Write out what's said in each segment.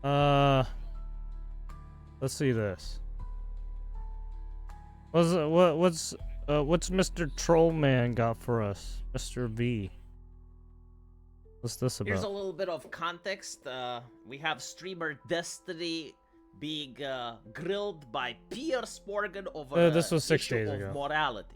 Let's see this. What's Mr. Trollman got for us, Mr. V? What's this about? Here's a little bit of context. We have streamer Destiny being grilled by Piers Morgan over this was 6 issue days of ago. morality.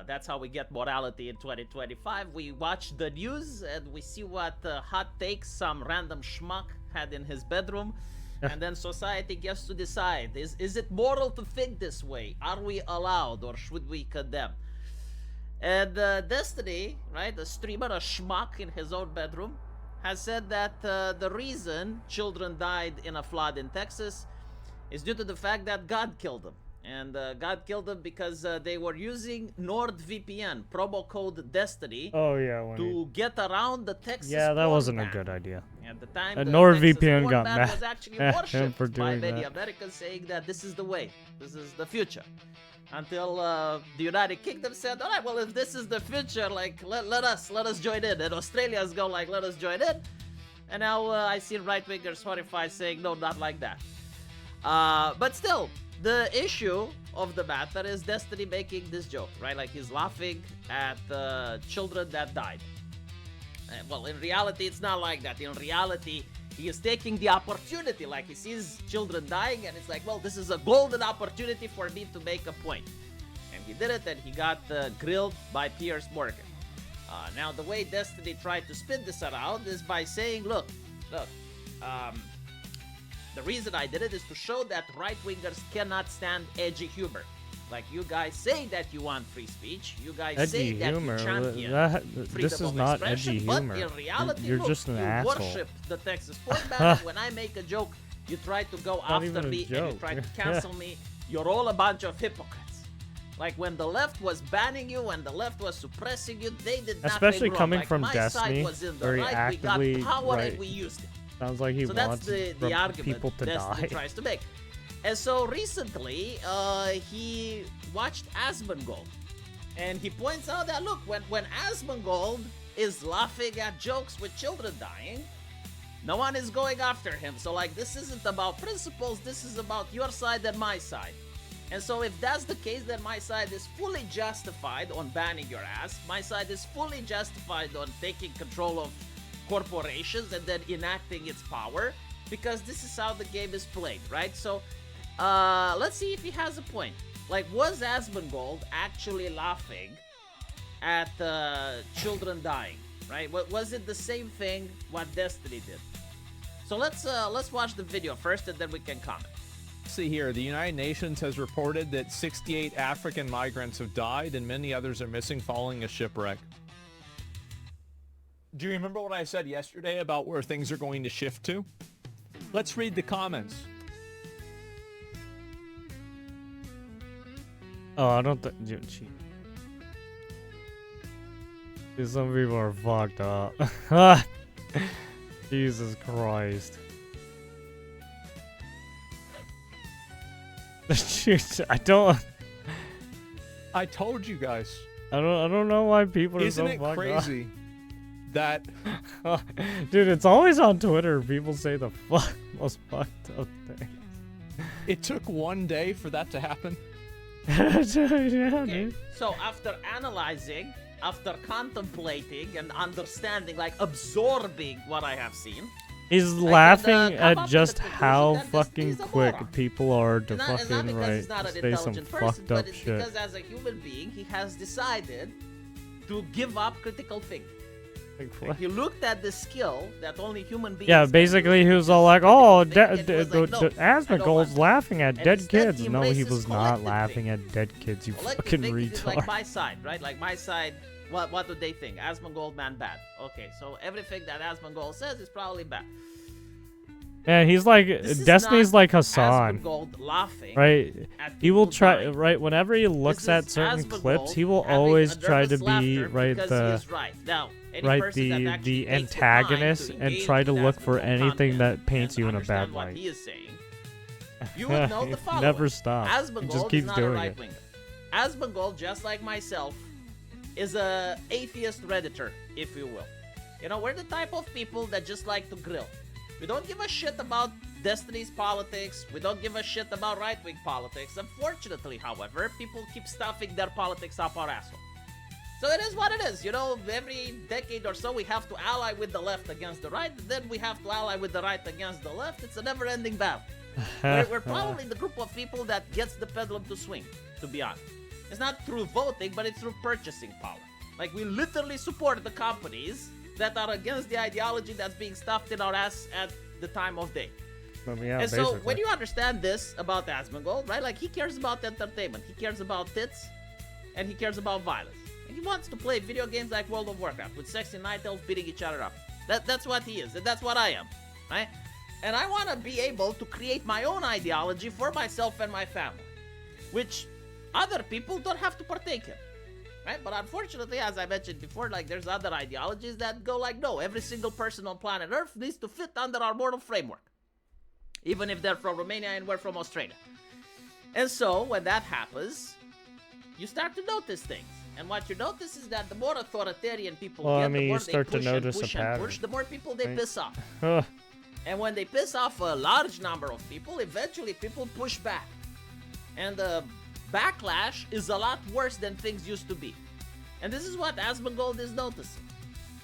That's how we get morality in 2025. We watch the news and we see what hot takes some random schmuck had in his bedroom. And then society gets to decide, is it moral to think this way? Are we allowed or should we condemn? And Destiny, right, a streamer, a schmuck in his own bedroom, has said that the reason children died in a flood in Texas is due to the fact that God killed them. And God killed them because they were using NordVPN, promo code Destiny, to get around the Texas that wasn't ban. a good idea. At the time, And the NordVPN Texas got ban mad was actually at him worshipped for by doing many that. Americans, saying that this is the way, this is the future. Until the United Kingdom said, all right, well, if this is the future, like, let us join in. And Australia's go like, let us join in. And now I see right-wingers horrified saying, no, not like that. But still, the issue of the matter is Destiny making this joke, right? Like, he's laughing at children that died. Well, in reality, it's not like that. In reality, he is taking the opportunity, like he sees children dying, and it's like, well, this is a golden opportunity for me to make a point. And he did it, and he got grilled by Piers Morgan. Now, the way Destiny tried to spin this around is by saying, look, the reason I did it is to show that right-wingers cannot stand edgy humor. Like, you guys say that you want free speech, you guys say Edgy that humor. you champion This freedom is of not expression, edgy but humor. in reality, You're look, just an you asshole. worship the Texas sport ban. When I make a joke, you try to go Not after even a me and you joke. try to cancel me. You're all a bunch of hypocrites. Like, when the left was banning you, when the left was suppressing you, they did nothing Especially wrong. coming like, from my Destiny, side was in the where he right, we got actively power and we used it. Sounds like he So that's wants the argument people to Destiny die. tries to make. And so recently, he watched Asmongold. And he points out that, look, when Asmongold is laughing at jokes with children dying, no one is going after him. So, like, this isn't about principles, this is about your side and my side. And so if that's the case, then my side is fully justified on banning your ass. My side is fully justified on taking control of corporations and then enacting its power, because this is how the game is played, right? So, let's see if he has a point. Like, was Asmongold actually laughing at children dying, right? Was it the same thing what Destiny did? So let's watch the video first, and then we can comment. See here, the United Nations has reported that 68 African migrants have died and many others are missing following a shipwreck. Do you remember what I said yesterday about where things are going to shift to? Let's read the comments. Oh, I don't think. Some people are fucked up. Jesus Christ. I don't. I told you guys. I don't know why people are Isn't so it fucked crazy that up. Dude, it's always on Twitter. People say the most fucked up things. it took one day for that to happen? Yeah, Okay, dude. so after analyzing, after contemplating and understanding, like absorbing what I have seen, He's can, laughing come up at with just the conclusion how that fucking Destiny's a quick moron. people are to It's not fucking because he's not an say some intelligent person, fucked but up it's shit. because as a human being, he has decided to give up critical thinking. Like, what? He looked at the skill that only human beings Yeah, can basically do, he was which all is like, "Oh, critical thinking, and he was like, "No, I don't Asmongold's want that." laughing at And dead instead, kids." he No, he embraces was not collective laughing thinking. at dead kids. You Collective fucking thinking is like retard. my side, right? Like my side, what do they think? Asmongold man bad. Okay, so everything that Asmongold says is probably bad. Man, he's like This is Destiny's not like Hassan, Asmongold laughing right? at He will people try dying. right whenever he looks This at is certain Asmongold clips. He will having always a try to nervous be laughter right because he is right. Now, any right person that actually the takes the time antagonist to and engage try to with look for Asmongold anything that content paints and you in a understand bad what light. he is saying, you would know He the following. never stops. He Asmongold just is keeps not a doing right it. winger. Asmongold, just like myself, is a atheist redditor, if you will. You know, we're the type of people that just like to grill. We don't give a shit about Destiny's politics. We don't give a shit about right-wing politics. Unfortunately, however, people keep stuffing their politics up our asshole. So it is what it is. You know, every decade or so, we have to ally with the left against the right. Then we have to ally with the right against the left. It's a never-ending battle. We're probably the group of people that gets the pendulum to swing, to be honest. It's not through voting, but it's through purchasing power. Like, we literally support the companies that are against the ideology that's being stuffed in our ass at the time of day. Yeah, and so when you understand this about Asmongold, right? Like, he cares about entertainment. He cares about tits. And he cares about violence. And he wants to play video games like World of Warcraft with sexy night elves beating each other up. That's what he is. And that's what I am. Right? And I want to be able to create my own ideology for myself and my family. Which other people don't have to partake in. Right? But unfortunately, as I mentioned before, like, there's other ideologies that go like, no, every single person on planet Earth needs to fit under our moral framework. Even if they're from Romania and we're from Australia. And so, when that happens, you start to notice things. And what you notice is that the more authoritarian people get, the more they push and push and push, the more people they piss off. And when they piss off a large number of people, eventually people push back. And the backlash is a lot worse than things used to be. And this is what Asmongold is noticing.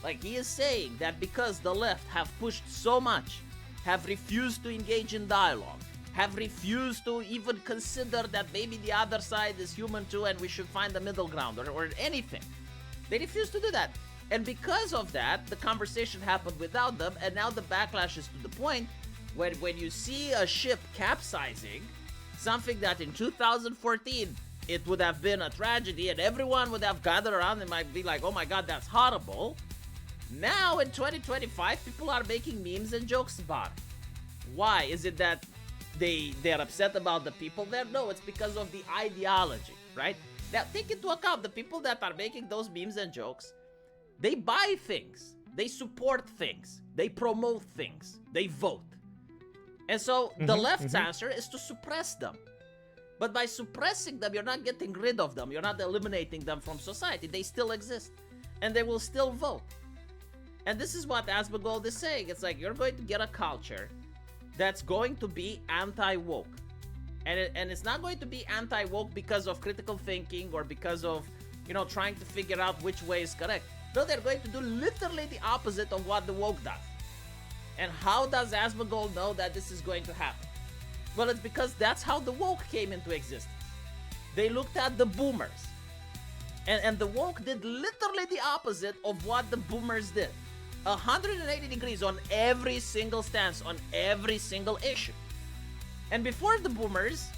Like, he is saying that because the left have pushed so much, have refused to engage in dialogue, have refused to even consider that maybe the other side is human too and we should find a middle ground or anything. They refuse to do that. And because of that, the conversation happened without them, and now the backlash is to the point when you see a ship capsizing, something that in 2014 it would have been a tragedy and everyone would have gathered around and might be like, oh my god, that's horrible. Now in 2025, people are making memes and jokes about it. Why? Is it that they're upset about the people there? No, it's because of the ideology, right? Now take into account the people that are making those memes and jokes. They buy things, they support things, they promote things, they vote. And so the left's answer is to suppress them. But by suppressing them, you're not getting rid of them. You're not eliminating them from society. They still exist. And they will still vote. And this is what Asmongold is saying. It's like, you're going to get a culture that's going to be anti-woke. And it's not going to be anti-woke because of critical thinking or because of, you know, trying to figure out which way is correct. No, they're going to do literally the opposite of what the woke does. And how does Asmongold know that this is going to happen? Well, it's because that's how the woke came into existence. They looked at the boomers. And the woke did literally the opposite of what the boomers did. 180 degrees on every single stance, on every single issue. And before the boomers,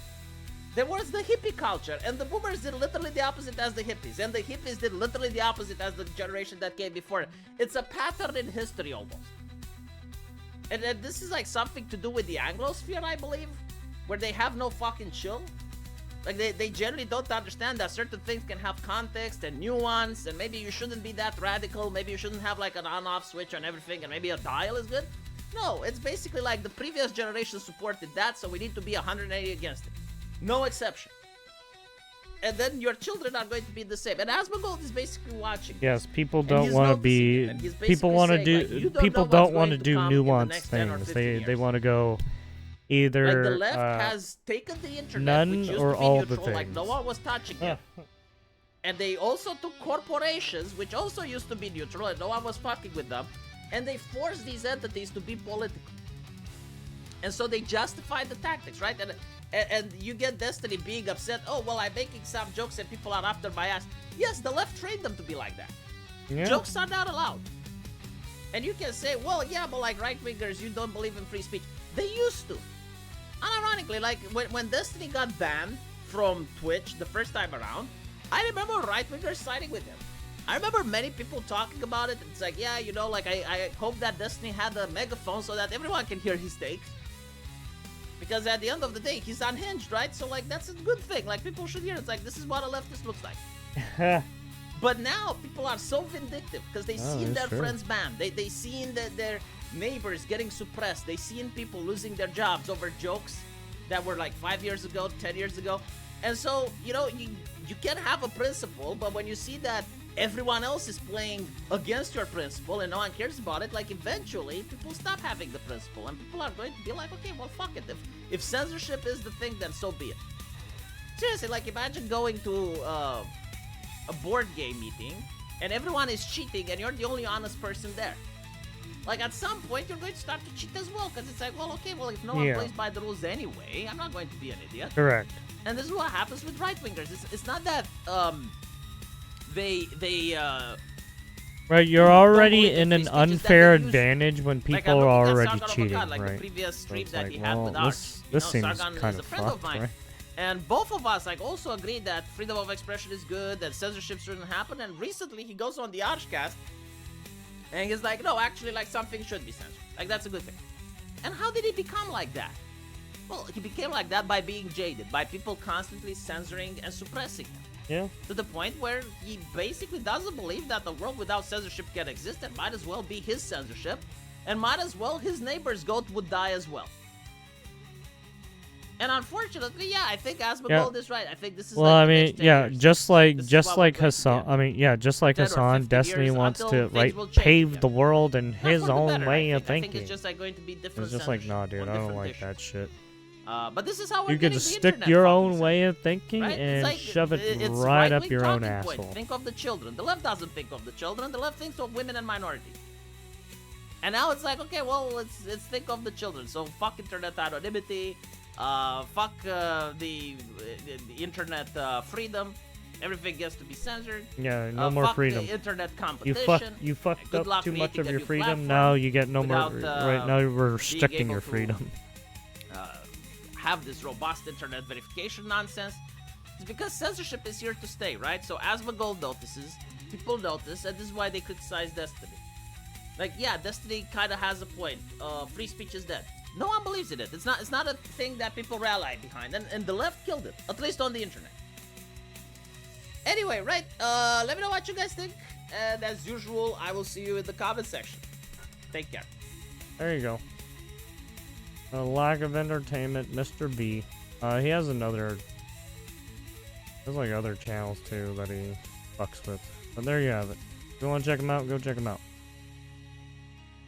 there was the hippie culture, and the boomers did literally the opposite as the hippies, and the hippies did literally the opposite as the generation that came before. It's a pattern in history almost. And this is like something to do with the Anglosphere, I believe, where they have no fucking chill. Like, they generally don't understand that certain things can have context and nuance, and maybe you shouldn't be that radical, maybe you shouldn't have like an on-off switch on everything, and maybe a dial is good. No, it's basically like the previous generation supported that, so we need to be 180 against it. No exception. And then your children are going to be the same. And Asmongold is basically watching. Yes, people don't want to be. People want to do. People don't want to do nuanced things. They want to go either. Like, the left has taken the internet, which used or to be all neutral, the like no one was touching it. And they also took corporations, which also used to be neutral, and no one was fucking with them. And they forced these entities to be political. And so they justify the tactics, right? And you get Destiny being upset. Oh, well, I'm making some jokes and people are after my ass. Yes, the left trained them to be like that. Yeah. Jokes are not allowed. And you can say, well, yeah, but like right-wingers, you don't believe in free speech. They used to. Unironically, like when Destiny got banned from Twitch the first time around, I remember right-wingers siding with him. I remember many people talking about it. It's like, yeah, you know, like I hope that Destiny had a megaphone so that everyone can hear his takes. Because at the end of the day, he's unhinged, right? So, like, that's a good thing. Like, people should hear it. It's like, this is what a leftist looks like. But now, people are so vindictive because they seen their friends banned. They seen that their neighbors getting suppressed. They seen people losing their jobs over jokes that were like 5 years ago, 10 years ago. And so, you know, you can have a principle, but when you see that everyone else is playing against your principle and no one cares about it, like eventually people stop having the principle and people are going to be like, okay, well, fuck it. If censorship is the thing, then so be it. Seriously, like imagine going to a board game meeting and everyone is cheating and you're the only honest person there. Like at some point you're going to start to cheat as well, because it's like, well, okay, well, if no one plays by the rules anyway, I'm not going to be an idiot. Correct. And this is what happens with right-wingers. It's not that they right, you're already in an unfair advantage when people are already cheating, like right? the previous stream So that like, he had with Arch. this seems Sargon kind is a of friend fucked, of mine. right? And both of us like also agreed that freedom of expression is good, that censorship shouldn't happen. And recently he goes on the Archcast and he's like, no, actually, like something should be censored. Like that's a good thing. And how did he become like that? Well, he became like that by being jaded, by people constantly censoring and suppressing him. Yeah. To the point where he basically doesn't believe that the world without censorship can exist, and might as well be his censorship, and might as well his neighbor's goat would die as well. And unfortunately, yeah, I think Asmongold is right. I think this is well, like I mean, yeah, years. just like Hassan. Hassan. I mean, yeah, just like 10 or Hassan, 15 Destiny years wants until to things will change pave again. the world in Not his for the own better, way I of think. I thinking. think it's just like going to be different. It's just like, nah, censorship dude, on I don't different like issues. that shit. But this is how we're You could getting the stick internet your fucking own censored, way of thinking right? It's and like, shove it it's right up right-wing your own talking point. asshole. Think of the children. The left doesn't think of the children. The left thinks of women and minorities. And now it's like, okay, well, let's think of the children. So fuck internet anonymity. Fuck the internet freedom. Everything gets to be censored. Yeah, no more fuck freedom. The internet competition. You fucked Good up luck too much creating of a your new freedom. platform Now you get no more. without, Right now we're being restricting able your to, freedom. Have this robust internet verification nonsense. It's because censorship is here to stay, right? So Asmongold notices, people notice, and this is why they criticize Destiny. Like, yeah, Destiny kind of has a point. Free speech is dead. No one believes in it. It's not a thing that people rally behind, and the left killed it, at least on the internet. Anyway, right? Let me know what you guys think, and as usual, I will see you in the comment section. Take care. There you go. A lack of entertainment, Mr. V. He has another. There's like other channels too that he fucks with. But there you have it. If you want to check him out, go check him out.